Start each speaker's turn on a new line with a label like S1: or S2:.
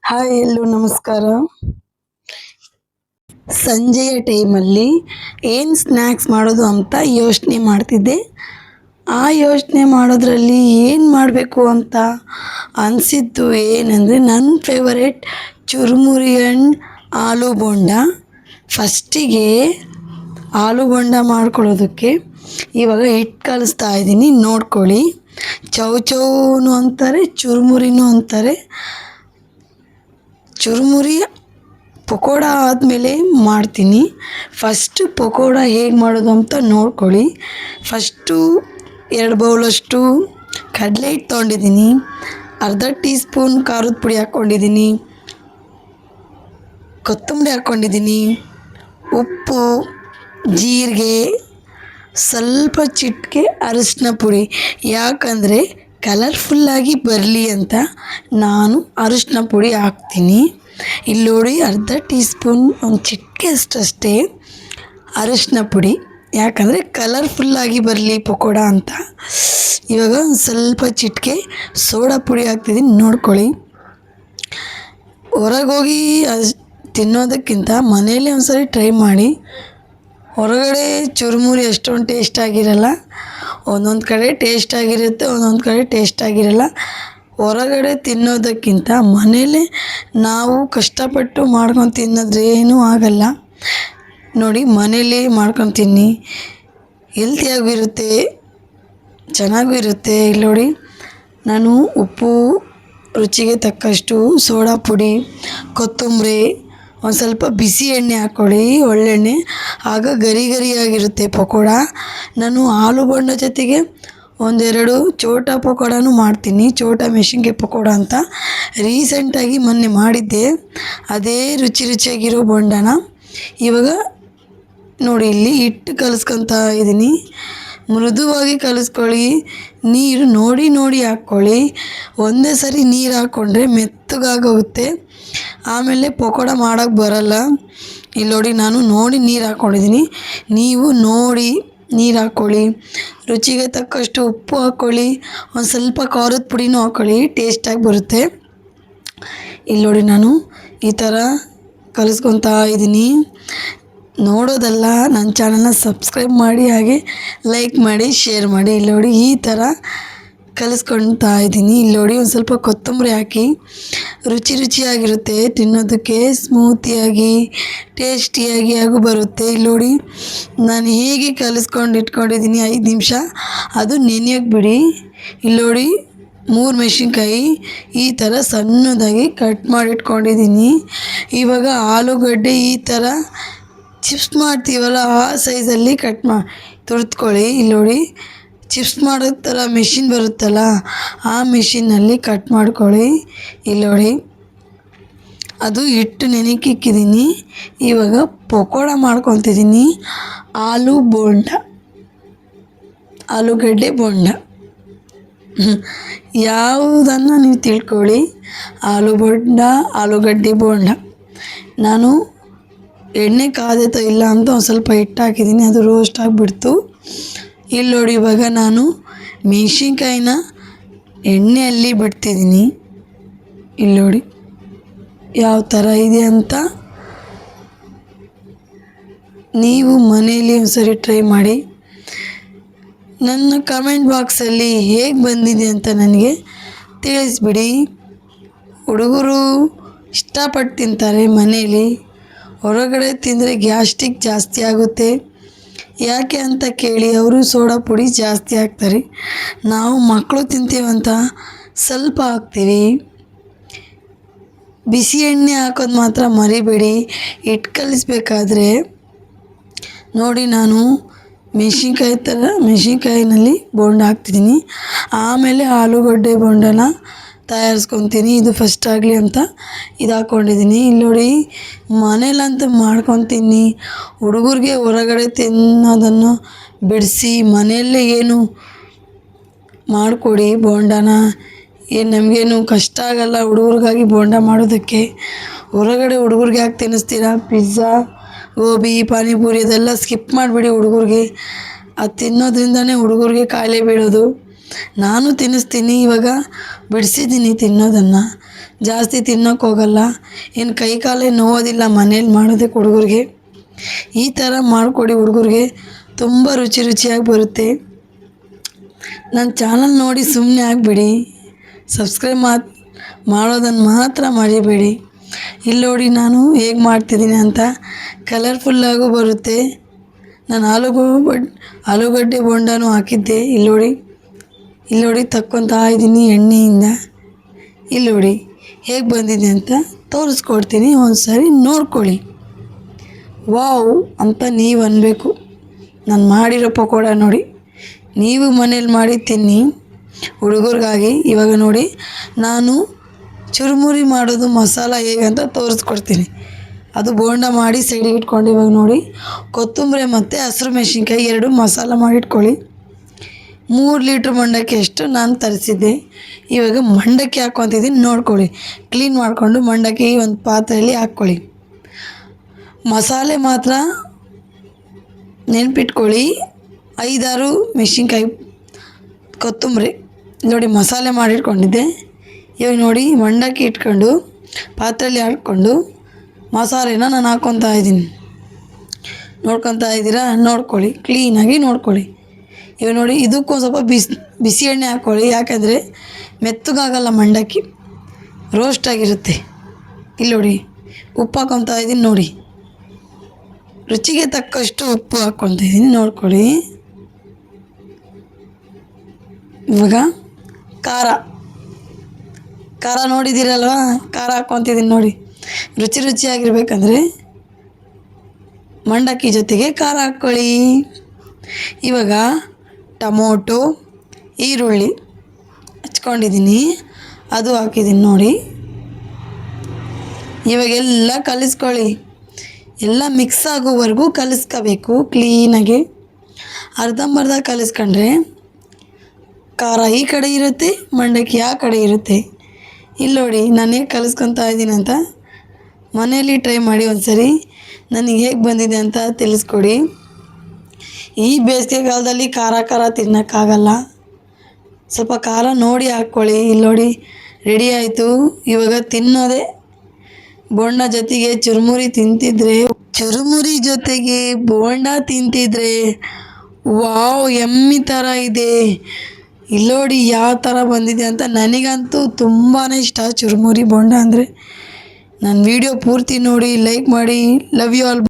S1: Hi ಎಲ್ಲೂ ನಮಸ್ಕಾರ. ಸಂಜೆಯ ಟೈಮಲ್ಲಿ ಏನು ಸ್ನ್ಯಾಕ್ಸ್ ಮಾಡೋದು ಅಂತ ಯೋಚನೆ ಮಾಡ್ತಿದ್ದೆ. ಆ ಯೋಚನೆ ಮಾಡೋದ್ರಲ್ಲಿ ಏನು ಮಾಡಬೇಕು ಅಂತ ಅನಿಸಿದ್ದು ಏನಂದರೆ ನನ್ನ ಫೇವರೇಟ್ ಚುರುಮುರಿ ಆ್ಯಂಡ್ ಆಲೂ ಬೋಂಡ. ಫಸ್ಟಿಗೆ ಆಲೂ ಬೋಂಡ ಮಾಡ್ಕೊಳ್ಳೋದಕ್ಕೆ ಇವಾಗ ಹಿಟ್ಟು ಕಲಿಸ್ತಾ ಇದ್ದೀನಿ, ನೋಡ್ಕೊಳ್ಳಿ. ಚೌಚೌನು ಅಂತಾರೆ, ಚುರುಮುರಿನೂ ಅಂತಾರೆ. ಚುರುಮುರಿ ಪಕೋಡ ಆದಮೇಲೆ ಮಾಡ್ತೀನಿ. ಫಸ್ಟು ಪಕೋಡ ಹೇಗೆ ಮಾಡೋದು ಅಂತ ನೋಡ್ಕೊಳ್ಳಿ. ಫಸ್ಟು 2 ಬೌಲಷ್ಟು ಕಡಲೆ ಹಿಟ್ಟು ತೊಗೊಂಡಿದ್ದೀನಿ, ಅರ್ಧ ಟೀ ಸ್ಪೂನ್ ಖಾರದ ಪುಡಿ ಹಾಕ್ಕೊಂಡಿದ್ದೀನಿ, ಕೊತ್ತಂಬರಿ ಹಾಕ್ಕೊಂಡಿದ್ದೀನಿ, ಉಪ್ಪು, ಜೀರಿಗೆ, ಸ್ವಲ್ಪ ಚಿಟಿಕೆ ಅರಿಶಿನ ಪುಡಿ. ಯಾಕಂದರೆ ಕಲರ್ಫುಲ್ಲಾಗಿ ಬರಲಿ ಅಂತ ನಾನು ಅರಿಶಿನ ಪುಡಿ ಹಾಕ್ತೀನಿ. ಇಲ್ಲಿ ನೋಡಿ, ಅರ್ಧ ಟೀ ಸ್ಪೂನ್ ಒಂದು ಚಿಟಿಕೆ ಅಷ್ಟೇ ಅರಿಶಿನ ಪುಡಿ, ಯಾಕಂದರೆ ಕಲರ್ಫುಲ್ಲಾಗಿ ಬರಲಿ ಪಕೋಡ ಅಂತ. ಇವಾಗ ಒಂದು ಸ್ವಲ್ಪ ಚಿಟಿಕೆ ಸೋಡಾ ಪುಡಿ ಹಾಕ್ತಿದ್ದೀನಿ, ನೋಡ್ಕೊಳ್ಳಿ. ಹೊರಗೋಗಿ ತಿನ್ನೋದಕ್ಕಿಂತ ಮನೆಯಲ್ಲೇ ಒಂದು ಸರಿ ಟ್ರೈ ಮಾಡಿ. ಹೊರಗಡೆ ಚುರುಮುರಿ ಅಷ್ಟೊಂದು ಟೇಸ್ಟ್ ಆಗಿರಲ್ಲ. ಒಂದೊಂದು ಕಡೆ ಟೇಸ್ಟ್ ಆಗಿರುತ್ತೆ, ಒಂದೊಂದು ಕಡೆ ಟೇಸ್ಟ್ ಆಗಿರಲ್ಲ. ಹೊರಗಡೆ ತಿನ್ನೋದಕ್ಕಿಂತ ಮನೇಲೇ ನಾವು ಕಷ್ಟಪಟ್ಟು ಮಾಡ್ಕೊಂಡು ತಿನ್ನೋದ್ರೆ ಏನೂ ಆಗಲ್ಲ. ನೋಡಿ, ಮನೇಲಿ ಮಾಡ್ಕೊಂಡು ತಿನ್ನಿ, ಹೆಲ್ತಿಯಾಗೂ ಇರುತ್ತೆ, ಚೆನ್ನಾಗೂ ಇರುತ್ತೆ. ಇಲ್ಲಿ ನೋಡಿ, ನಾನು ಉಪ್ಪು, ರುಚಿಗೆ ತಕ್ಕಷ್ಟು ಸೋಡಾ ಪುಡಿ, ಕೊತ್ತಂಬರಿ, ಒಂದು ಸ್ವಲ್ಪ ಬಿಸಿ ಎಣ್ಣೆ ಹಾಕ್ಕೊಳ್ಳಿ, ಒಳ್ಳೆಣ್ಣೆ, ಆಗ ಗರಿ ಗರಿಯಾಗಿರುತ್ತೆ ಪಕೋಡ. ನಾನು ಆಲೂ ಬೋಂಡ ಜೊತೆಗೆ 1-2 ಚೋಟಾ ಪಕೋಡನೂ ಮಾಡ್ತೀನಿ. ಚೋಟಾ ಮೆಣಸಿನ್ಕಾಯಿ ಪಕೋಡ ಅಂತ ರೀಸೆಂಟಾಗಿ ಮೊನ್ನೆ ಮಾಡಿದ್ದೆ. ಅದೇ ರುಚಿಯಾಗಿರೋ ಬೋಂಡನ ಇವಾಗ ನೋಡಿ ಇಲ್ಲಿ ಹಿಟ್ಟು ಕಲಿಸ್ಕೊತಾ ಇದ್ದೀನಿ. ಮೃದುವಾಗಿ ಕಲಿಸ್ಕೊಳ್ಳಿ. ನೀರು ನೋಡಿ ಹಾಕ್ಕೊಳ್ಳಿ. ಒಂದೇ ಸರಿ ನೀರು ಹಾಕ್ಕೊಂಡ್ರೆ ಮೆತ್ತಗಾಗೋಗುತ್ತೆ, ಆಮೇಲೆ ಪಕೋಡ ಮಾಡೋಕ್ಕೆ ಬರಲ್ಲ. ಇಲ್ಲಿ ನೋಡಿ, ನಾನು ನೋಡಿ ನೀರು ಹಾಕ್ಕೊಂಡಿದ್ದೀನಿ, ನೀವು ನೋಡಿ ನೀರು ಹಾಕ್ಕೊಳ್ಳಿ. ರುಚಿಗೆ ತಕ್ಕಷ್ಟು ಉಪ್ಪು ಹಾಕ್ಕೊಳ್ಳಿ, ಒಂದು ಸ್ವಲ್ಪ ಖಾರದ ಪುಡಿನೂ ಹಾಕ್ಕೊಳ್ಳಿ, ಟೇಸ್ಟಾಗಿ ಬರುತ್ತೆ. ಇಲ್ಲಿ ನೋಡಿ, ನಾನು ಈ ಥರ ಕಲಿಸ್ಕೊತಾ ಇದ್ದೀನಿ. ನೋಡೋದಲ್ಲ, ನನ್ನ ಚಾನಲ್ನ ಸಬ್ಸ್ಕ್ರೈಬ್ ಮಾಡಿ, ಹಾಗೆ ಲೈಕ್ ಮಾಡಿ, ಶೇರ್ ಮಾಡಿ. ಇಲ್ಲಿ ನೋಡಿ, ಈ ಥರ ಕಲಿಸ್ಕೊಳ್ತಾ ಇದ್ದೀನಿ. ಇಲ್ಲಿ ನೋಡಿ, ಒಂದು ಸ್ವಲ್ಪ ಕೊತ್ತಂಬರಿ ಹಾಕಿ, ರುಚಿಯಾಗಿರುತ್ತೆ ತಿನ್ನೋದಕ್ಕೆ, ಸ್ಮೂತಿಯಾಗಿ ಟೇಸ್ಟಿಯಾಗಿ ಹಾಗೂ ಬರುತ್ತೆ. ಇಲ್ಲಿ ನೋಡಿ, ನಾನು ಹೇಗೆ ಕಲಿಸ್ಕೊಂಡು ಇಟ್ಕೊಂಡಿದ್ದೀನಿ 5 ನಿಮಿಷ, ಅದು ನೆನೆಯೋಕ್ಕೆ ಬಿಡಿ. ಇಲ್ಲಿ ನೋಡಿ, 3 ಮೆಣಸಿನ್ಕಾಯಿ ಈ ಥರ ಸಣ್ಣದಾಗಿ ಕಟ್ ಮಾಡಿ ಇಟ್ಕೊಂಡಿದ್ದೀನಿ. ಇವಾಗ ಆಲೂಗಡ್ಡೆ ಈ ಥರ ಚಿಪ್ಸ್ ಮಾಡ್ತೀವಲ್ಲ, ಆ ಸೈಜಲ್ಲಿ ತುರಿದ್ಕೊಳ್ಳಿ. ಇಲ್ಲಿ ನೋಡಿ, ಚಿಪ್ಸ್ ಮಾಡೋ ಥರ ಮೆಷಿನ್ ಬರುತ್ತಲ್ಲ, ಆ ಮೆಷಿನಲ್ಲಿ ಕಟ್ ಮಾಡ್ಕೊಳ್ಳಿ. ಇಲ್ಲಿ ನೋಡಿ, ಅದು ಹಿಟ್ಟು ನೆನೆಯೋಕ್ಕೆ ಇಕ್ಕಿದ್ದೀನಿ. ಇವಾಗ ಪಕೋಡ ಮಾಡ್ಕೊತಿದ್ದೀನಿ. ಆಲೂಗಡ್ಡೆ ಬೋಂಡ ಯಾವುದನ್ನು ನೀವು ತಿಳ್ಕೊಳ್ಳಿ. ಆಲೂ ಬೋಂಡ, ಆಲೂಗಡ್ಡೆ ಬೋಂಡ. ನಾನು ಎಣ್ಣೆ ಕಾದೈತೋ ಇಲ್ಲ ಅಂತ ಒಂದು ಸ್ವಲ್ಪ ಹಿಟ್ಟು ಹಾಕಿದ್ದೀನಿ, ಅದು ರೋಸ್ಟ್ ಆಗಿಬಿಡ್ತು. ಇಲ್ಲಿ ನೋಡಿ, ಇವಾಗ ನಾನು ಮೆಣಸಿನ್ಕಾಯಿನ ಎಣ್ಣೆಯಲ್ಲಿ ಬಿಡ್ತಿದ್ದೀನಿ. ಇಲ್ಲಿ ನೋಡಿ ಯಾವ ಥರ ಇದೆ ಅಂತ. ನೀವು ಮನೆಯಲ್ಲಿ ಒಂದು ಸರಿ ಟ್ರೈ ಮಾಡಿ. ನನ್ನ ಕಮೆಂಟ್ ಬಾಕ್ಸಲ್ಲಿ ಹೇಗೆ ಬಂದಿದೆ ಅಂತ ನನಗೆ ತಿಳಿಸ್ಬಿಡಿ. ಹುಡುಗರು ಇಷ್ಟಪಟ್ಟು ತಿಂತಾರೆ ಮನೇಲಿ. ಹೊರಗಡೆ ತಿಂದರೆ ಗ್ಯಾಸ್ಟ್ರಿಕ್ ಜಾಸ್ತಿ ಆಗುತ್ತೆ. ಯಾಕೆ ಅಂತ ಕೇಳಿ, ಅವರು ಸೋಡಾ ಪುಡಿ ಜಾಸ್ತಿ ಹಾಕ್ತಾರೆ. ನಾವು ಮಕ್ಕಳು ತಿಂತೀವಂತ ಸ್ವಲ್ಪ ಹಾಕ್ತೀವಿ. ಬಿಸಿ ಎಣ್ಣೆ ಹಾಕೋದು ಮಾತ್ರ ಮರಿಬೇಡಿ. ಹಿಟ್ಟು ಕಲಿಸ್ಬೇಕಾದ್ರೆ ನೋಡಿ, ನಾನು ಮೆಣಸಿನ್ಕಾಯಿನಲ್ಲಿ ಬೋಂಡ ಹಾಕ್ತಿದ್ದೀನಿ, ಆಮೇಲೆ ಆಲೂಗಡ್ಡೆ ಬೋಂಡನ ತಯಾರಿಸ್ಕೊತೀನಿ. ಇದು ಫಸ್ಟ್ ಆಗಲಿ ಅಂತ ಇದು ಹಾಕ್ಕೊಂಡಿದ್ದೀನಿ. ಇಲ್ಲಿ ನೋಡಿ, ಮನೇಲಂತೂ ಮಾಡ್ಕೊತೀನಿ. ಹುಡುಗರಿಗೆ ಹೊರಗಡೆ ತಿನ್ನೋದನ್ನು ಬಿಡಿಸಿ ಮನೆಯಲ್ಲೇ ಏನು ಮಾಡಿಕೊಡಿ ಬೋಂಡನ. ನಮಗೇನು ಕಷ್ಟ ಆಗಲ್ಲ ಹುಡುಗರಿಗಾಗಿ ಬೋಂಡ ಮಾಡೋದಕ್ಕೆ. ಹೊರಗಡೆ ಹುಡುಗರಿಗೆ ಯಾಕೆ ತಿನ್ನಿಸ್ತೀರಾ? ಪಿಜ್ಜಾ, ಗೋಬಿ, ಪಾನಿಪುರಿ ಅದೆಲ್ಲ ಸ್ಕಿಪ್ ಮಾಡಿಬಿಡಿ. ಹುಡುಗರಿಗೆ ಅದು ತಿನ್ನೋದ್ರಿಂದನೇ ಹುಡುಗರಿಗೆ ಕಾಯಿಲೆ ಬೀಳೋದು. ನಾನು ತಿನ್ನಿಸ್ತೀನಿ. ಇವಾಗ ಬಿಡಿಸಿದ್ದೀನಿ ತಿನ್ನೋದನ್ನು, ಜಾಸ್ತಿ ತಿನ್ನೋಕ್ಕೆ ಹೋಗಲ್ಲ. ಏನು ಕೈ ಕಾಲೇ ನೋವೋದಿಲ್ಲ ಮನೇಲಿ ಮಾಡೋದಕ್ಕೆ ಹುಡುಗರಿಗೆ. ಈ ಥರ ಮಾಡಿಕೊಡಿ ಹುಡುಗರಿಗೆ, ತುಂಬ ರುಚಿಯಾಗಿ ಬರುತ್ತೆ. ನನ್ನ ಚಾನಲ್ ನೋಡಿ ಸುಮ್ಮನೆ ಆಗಬೇಡಿ, ಸಬ್ಸ್ಕ್ರೈಬ್ ಮಾಡೋದನ್ನು ಮಾತ್ರ ಮರಿಬೇಡಿ. ಇಲ್ಲಿ ನೋಡಿ ನಾನು ಹೇಗೆ ಮಾಡ್ತಿದ್ದೀನಿ ಅಂತ, ಕಲರ್ಫುಲ್ಲಾಗೂ ಬರುತ್ತೆ. ನಾನು ಆಲೂಗಡ್ಡೆ ಬೋಂಡನೂ ಹಾಕಿದ್ದೆ. ಇಲ್ಲಿ ನೋಡಿ ತಕ್ಕೊತಾ ಇದ್ದೀನಿ ಎಣ್ಣೆಯಿಂದ. ಇಲ್ಲಿ ನೋಡಿ ಹೇಗೆ ಬಂದಿದೆ ಅಂತ ತೋರಿಸ್ಕೊಡ್ತೀನಿ, ಒಂದು ಸಾರಿ ನೋಡ್ಕೊಳ್ಳಿ. ವಾವ್ ಅಂತ ನೀವು ಅನ್ನಬೇಕು. ನಾನು ಮಾಡಿರೋ ಪಕೋಡ ನೋಡಿ, ನೀವು ಮನೇಲಿ ಮಾಡಿ ತಿನ್ನಿ ಹುಡುಗರಿಗಾಗಿ. ಇವಾಗ ನೋಡಿ ನಾನು ಚುರುಮುರಿ ಮಾಡೋದು ಮಸಾಲ ಹೇಗಂತ ತೋರಿಸ್ಕೊಡ್ತೀನಿ. ಅದು ಬೋಂಡ ಮಾಡಿ ಸೈಡಿಗೆ ಇಟ್ಕೊಂಡು, ಇವಾಗ ನೋಡಿ ಕೊತ್ತಂಬರಿ ಮತ್ತು ಹಸಿರು ಮೆಣಸಿನ್ಕಾಯಿ 2 ಮಸಾಲ ಮಾಡಿಟ್ಕೊಳ್ಳಿ. 3 ಲೀಟ್ರ್ ಮಂಡಕ್ಕಿ ಅಷ್ಟು ನಾನು ತರಿಸಿದ್ದೆ. ಇವಾಗ ಮಂಡಕ್ಕಿ ಹಾಕ್ಕೊತಿದ್ದೀನಿ, ನೋಡ್ಕೊಳ್ಳಿ. ಕ್ಲೀನ್ ಮಾಡಿಕೊಂಡು ಮಂಡಕ್ಕಿ ಒಂದು ಪಾತ್ರೆಯಲ್ಲಿ ಹಾಕ್ಕೊಳ್ಳಿ. ಮಸಾಲೆ ಮಾತ್ರ ನೆನ್ಪಿಟ್ಕೊಳ್ಳಿ, 5-6 ಮೆಣಸಿನ್ಕಾಯಿ, ಕೊತ್ತಂಬರಿ ನೋಡಿ ಮಸಾಲೆ ಮಾಡಿಟ್ಕೊಂಡಿದ್ದೆ. ಇವಾಗ ನೋಡಿ ಮಂಡಕ್ಕಿ ಇಟ್ಕೊಂಡು ಪಾತ್ರೆಯಲ್ಲಿ ಹಾಕ್ಕೊಂಡು ಮಸಾಲೆನ ನಾನು ಹಾಕ್ಕೊತಾ ಇದ್ದೀನಿ. ನೋಡ್ಕೊತಾ ಇದ್ದೀರಾ? ನೋಡ್ಕೊಳ್ಳಿ, ಕ್ಲೀನಾಗಿ ನೋಡ್ಕೊಳ್ಳಿ. ಇವಾಗ ನೋಡಿ ಇದಕ್ಕೂ ಸ್ವಲ್ಪ ಬಿಸಿ ಎಣ್ಣೆ ಹಾಕ್ಕೊಳ್ಳಿ, ಯಾಕಂದರೆ ಮೆತ್ತಗಾಗಲ್ಲ ಮಂಡಕ್ಕಿ, ರೋಸ್ಟ್ ಆಗಿರುತ್ತೆ. ಇಲ್ಲಿ ನೋಡಿ ಉಪ್ಪು ಹಾಕ್ಕೊತಾ ಇದ್ದೀನಿ. ನೋಡಿ ರುಚಿಗೆ ತಕ್ಕಷ್ಟು ಉಪ್ಪು ಹಾಕ್ಕೊತಾ ಇದ್ದೀನಿ, ನೋಡ್ಕೊಳ್ಳಿ. ಇವಾಗ ಖಾರ ನೋಡಿದ್ದೀರಲ್ವ, ಖಾರ ಹಾಕ್ಕೊತಿದ್ದೀನಿ ನೋಡಿ. ರುಚಿಯಾಗಿರ್ಬೇಕಂದ್ರೆ ಮಂಡಕ್ಕಿ ಜೊತೆಗೆ ಖಾರ ಹಾಕ್ಕೊಳ್ಳಿ. ಇವಾಗ ಟೊಮೊಟೊ, ಈರುಳ್ಳಿ ಹಚ್ಕೊಂಡಿದ್ದೀನಿ, ಅದು ಹಾಕಿದ್ದೀನಿ ನೋಡಿ. ಇವಾಗೆಲ್ಲ ಕಲಿಸ್ಕೊಳ್ಳಿ, ಎಲ್ಲ ಮಿಕ್ಸ್ ಆಗೋವರೆಗೂ ಕಲಿಸ್ಕೋಬೇಕು ಕ್ಲೀನಾಗಿ. ಅರ್ಧಂಬರ್ಧ ಕಲಿಸ್ಕೊಂಡ್ರೆ ಖಾರ ಈ ಕಡೆ ಇರುತ್ತೆ, ಮಂಡಕ್ಕಿ ಆ ಕಡೆ ಇರುತ್ತೆ. ಇಲ್ಲಿ ನೋಡಿ ನಾನು ಹೇಗೆ ಕಲಿಸ್ಕೊತಾ ಇದ್ದೀನಿ ಅಂತ ಮನೆಯಲ್ಲಿ ಟ್ರೈ ಮಾಡಿ ಒಂದ್ಸರಿ, ನನಗೆ ಹೇಗೆ ಬಂದಿದೆ ಅಂತ ತಿಳಿಸ್ಕೊಡಿ. ಈ ಬೇಸಿಗೆಗಾಲದಲ್ಲಿ ಖಾರ ತಿನ್ನೋಕ್ಕಾಗಲ್ಲ, ಸ್ವಲ್ಪ ಖಾರ ನೋಡಿ ಹಾಕ್ಕೊಳ್ಳಿ. ಇಲ್ಲಿ ನೋಡಿ ರೆಡಿ ಆಯಿತು. ಇವಾಗ ತಿನ್ನೋದೇ ಬೋಂಡ ಜೊತೆಗೆ ಚುರುಮುರಿ ಜೊತೆಗೆ ಬೋಂಡ ತಿಂತಿದ್ರೆ ವಾವ್ ಯಮ್ಮಿ ಥರ ಇದೆ. ಇಲ್ಲೋಡಿ ಯಾವ ಥರ ಬಂದಿದೆ ಅಂತ. ನನಗಂತೂ ತುಂಬಾ ಇಷ್ಟ ಚುರುಮುರಿ ಬೋಂಡ ಅಂದರೆ. ನನ್ನ ವಿಡಿಯೋ ಪೂರ್ತಿ ನೋಡಿ, ಲೈಕ್ ಮಾಡಿ. Love you all.